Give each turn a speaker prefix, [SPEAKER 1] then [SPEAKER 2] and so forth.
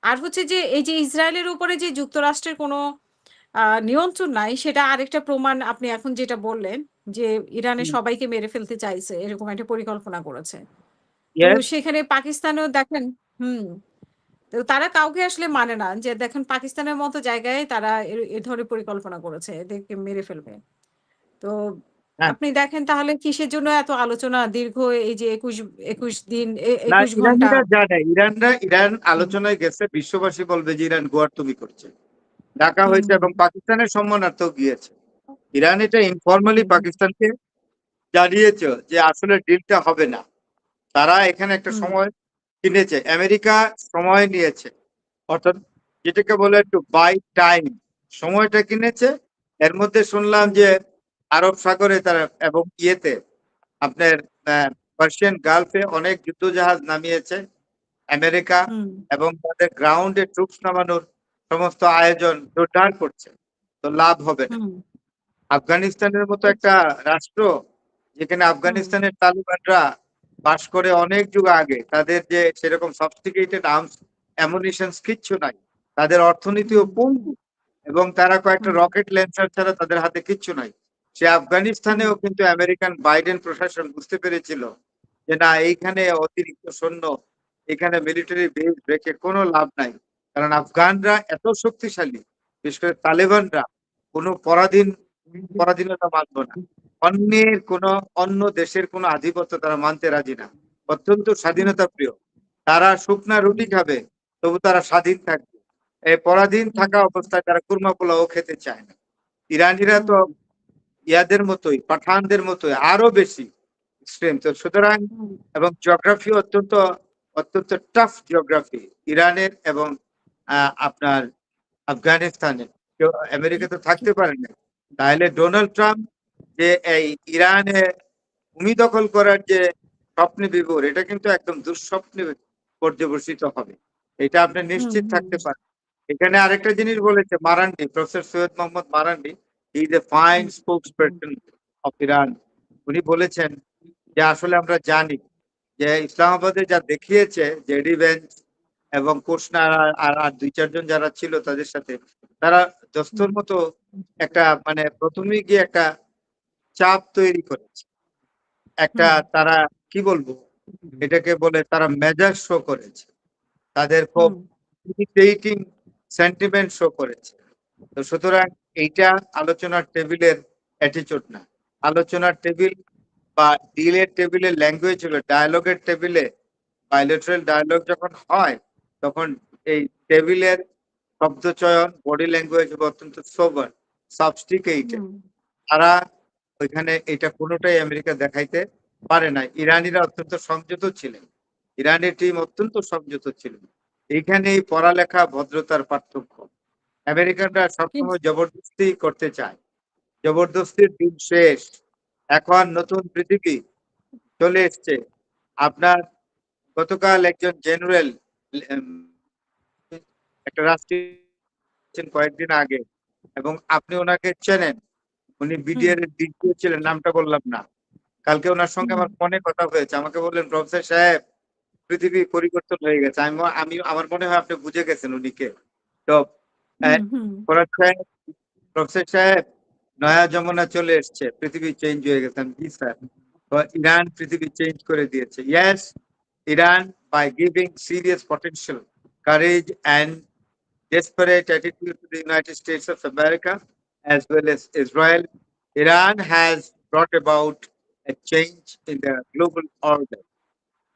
[SPEAKER 1] আর হচ্ছে যে এই যে ইসরায়েলের উপরে যে যুক্তরাষ্ট্রের কোনো নিয়ন্ত্রণ নাই সেটা আরেকটা প্রমাণ আপনি এখন যেটা বললেন যে ইরানে সবাইকে মেরে ফেলতে চাইছে এরকম একটা পরিকল্পনা করেছে। তো
[SPEAKER 2] ইয়েস।
[SPEAKER 1] সেখানে পাকিস্তানেও দেখেন হুম, তো তারা কাউকে আসলে মানে না যে দেখেন পাকিস্তানের মতো জায়গায় তারা এ ধরনের পরিকল্পনা করেছে এদেরকে মেরে ফেলবে। তো
[SPEAKER 2] হ্যাঁ,
[SPEAKER 1] আপনি দেখেন তাহলে কিসের জন্য এত আলোচনা দীর্ঘ এই যে ২১ দিন
[SPEAKER 2] না
[SPEAKER 1] ২১ ঘন্টা।
[SPEAKER 2] ইরানিরা জানে, ইরান
[SPEAKER 1] হুম,
[SPEAKER 2] আলোচনায় গেছে, বিশ্ববাসী বলবে যে ইরান গোয়ার্তুমি করছে, ডাকা
[SPEAKER 1] হুম,
[SPEAKER 2] হয়েছে
[SPEAKER 1] হুম,
[SPEAKER 2] এবং পাকিস্তানের সম্মানার্থেও গিয়েছে। ইরান এটা ইনফরমালি
[SPEAKER 1] হুম,
[SPEAKER 2] পাকিস্তানকে জানিয়েছে যে আসলে ডিলটা হবে না। তারা এখানে একটা
[SPEAKER 1] হুম,
[SPEAKER 2] সময় কিনেছে, আমেরিকা সময় নিয়েছে, অর্থাৎ যেটাকে বলে একটু বাই টাইম, সময়টা কিনেছে। এর মধ্যে শুনলাম
[SPEAKER 1] হুম,
[SPEAKER 2] যে আরব সাগরে তারা এবং ইয়েতে আপনার পার্সিয়ান গালফে অনেক যুদ্ধজাহাজ নামিয়েছে আমেরিকা,
[SPEAKER 1] হুম,
[SPEAKER 2] এবং তাদের গ্রাউন্ডে ট্রুপস নামানোর সমস্ত আয়োজন জোরদার করছে। তো লাভ হবে না।
[SPEAKER 1] হুম,
[SPEAKER 2] আফগানিস্তানের মতো একটা রাষ্ট্র, যেখানে
[SPEAKER 1] হুম,
[SPEAKER 2] আফগানিস্তানের তালিবানরা বাস করে অনেক যুগ আগে, তাদের যে সেরকম সফিস্টিকেটেড আর্মস অ্যামুনিশনস কিচ্ছু নাই, তাদের অর্থনীতিও
[SPEAKER 1] হুম,
[SPEAKER 2] পঙ্গু, এবং তারা কয়েকটা
[SPEAKER 1] হুম,
[SPEAKER 2] রকেট লঞ্চার ছাড়া তাদের হাতে কিচ্ছু নাই। সে
[SPEAKER 1] হুম,
[SPEAKER 2] আফগানিস্তানেও কিন্তু আমেরিকান বাইডেন প্রশাসন বুঝতে পেরেছিল যে না, এইখানে অতিরিক্ত সৈন্য, এখানে মিলিটারি বেস রেখে কোনো লাভ নাই। কারণ আফগানরা এত শক্তিশালী, বিশেষ করে তালেবানরা কোনো পরাধীনতা মানব না। অন্য দেশের কোনো আধিপত্য তারা মানতে রাজি না। অত্যন্ত
[SPEAKER 1] হুম,
[SPEAKER 2] স্বাধীনতা প্রিয়। তারা শুকনা রুটি খাবে, তবু তারা স্বাধীন থাকবে। এই পরাধীন
[SPEAKER 1] হুম,
[SPEAKER 2] থাকা অবস্থায় তারা কুরমা পোলাও খেতে চায় না। ইরানিরা তো
[SPEAKER 1] হুম,
[SPEAKER 2] ইয়াদের মতোই, পাঠানদের মতোই আরো বেশি এক্সট্রিম। তো সুতরাং,
[SPEAKER 1] হুম,
[SPEAKER 2] এবং জিওগ্রাফি অত্যন্ত অত্যন্ত টাফ জিওগ্রাফি ইরানের, এবং আপনার আফগানিস্তানের। কেউ আমেরিকাতে থাকতে পারে না। তাহলে ডোনাল্ড ট্রাম্প যে এই ইরানে ভূমি দখল করার যে স্বপ্নে বিভোর, এটা কিন্তু একদম দুঃস্বপ্নে পর্যবসিত হবে, এটা আপনি
[SPEAKER 1] হুম,
[SPEAKER 2] নিশ্চিত
[SPEAKER 1] হুম,
[SPEAKER 2] থাকতে পারেন। এখানে আরেকটা জিনিস বলেছে Marandi, professor Syed Mohammad Marandi, he is a fine
[SPEAKER 1] hmm,
[SPEAKER 2] spokes person of Iran. উনি বলেছেন যে আসলে আমরা জানি যে ইসলামাবাদে যা দেখিয়েছে জেডি ভেন্স এবং কুশনার আর দুই চারজন যারা ছিল তাদের সাথে, তারা দস্তর
[SPEAKER 1] হুম,
[SPEAKER 2] মতো একটা মানে প্রথমেই গিয়ে একটা চাপ তৈরি করেছে, একটা
[SPEAKER 1] হুম,
[SPEAKER 2] তারা কি বলবো এটাকে বলে, তারা মেজাজ শো করেছে, তাদের খুব
[SPEAKER 1] হুম,
[SPEAKER 2] ইরিটেটিং সেন্টিমেন্ট শো করেছে। তো সুতরাং এইটা আলোচনার টেবিলের অ্যাটিচিউড না। আলোচনার টেবিল বা ডিলের টেবিলের ল্যাঙ্গুয়েজ হলো ডায়ালগের টেবিলে, বাইলেটারাল ডায়ালগ যখন হয়, তখন এই টেবিলের শব্দচয়ন, বডি ল্যাঙ্গুয়েজ অত্যন্ত সোবার, সাবস্টিকেটেড।
[SPEAKER 1] হুম,
[SPEAKER 2] তারা ওইখানে এটা কোনোটাই আমেরিকা দেখাইতে পারে না। ইরানিরা অত্যন্ত সংযত ছিলেন, ইরানের টিম অত্যন্ত সংযত ছিলেন। এইখানে এই পড়ালেখা ভদ্রতার পার্থক্য। আমেরিকানরা
[SPEAKER 1] কিন্তু
[SPEAKER 2] সবসময় জবরদস্তি করতে চায়, জবরদস্তির দিন শেষ। এখন নতুন পৃথিবী চলে এসছে। আপনার গতকাল একজন জেনারেল একটা রাষ্ট্রীয় কয়েকদিন আগে, এবং আপনি ওনাকে চেনেন, উনি
[SPEAKER 1] হুম,
[SPEAKER 2] বিডিআর এর দ্বিতীয় ছিলেন, নামটা বললাম না। কালকে ওনার সঙ্গে
[SPEAKER 1] হুম,
[SPEAKER 2] আমার ফোনে কথা হয়েছে, আমাকে বললেন প্রফেসর সাহেব পৃথিবী পরিবর্তন হয়ে গেছে। আমি আমার মনে হয় আপনি বুঝে গেছেন উনিকে। তো
[SPEAKER 1] হুম, হুম,
[SPEAKER 2] ফরাদ সাহেব, প্রফেসর সাহেব, নয়া যমুনা চলে এসছে, পৃথিবী চেঞ্জ হয়ে গেছে। আমি, জি স্যার। তো ইরান পৃথিবী চেঞ্জ করে দিয়েছে। Yes, Iran, by giving serious potential, courage and desperate attitude to the United States of America as well as Israel, Iran has brought about a change in the global order.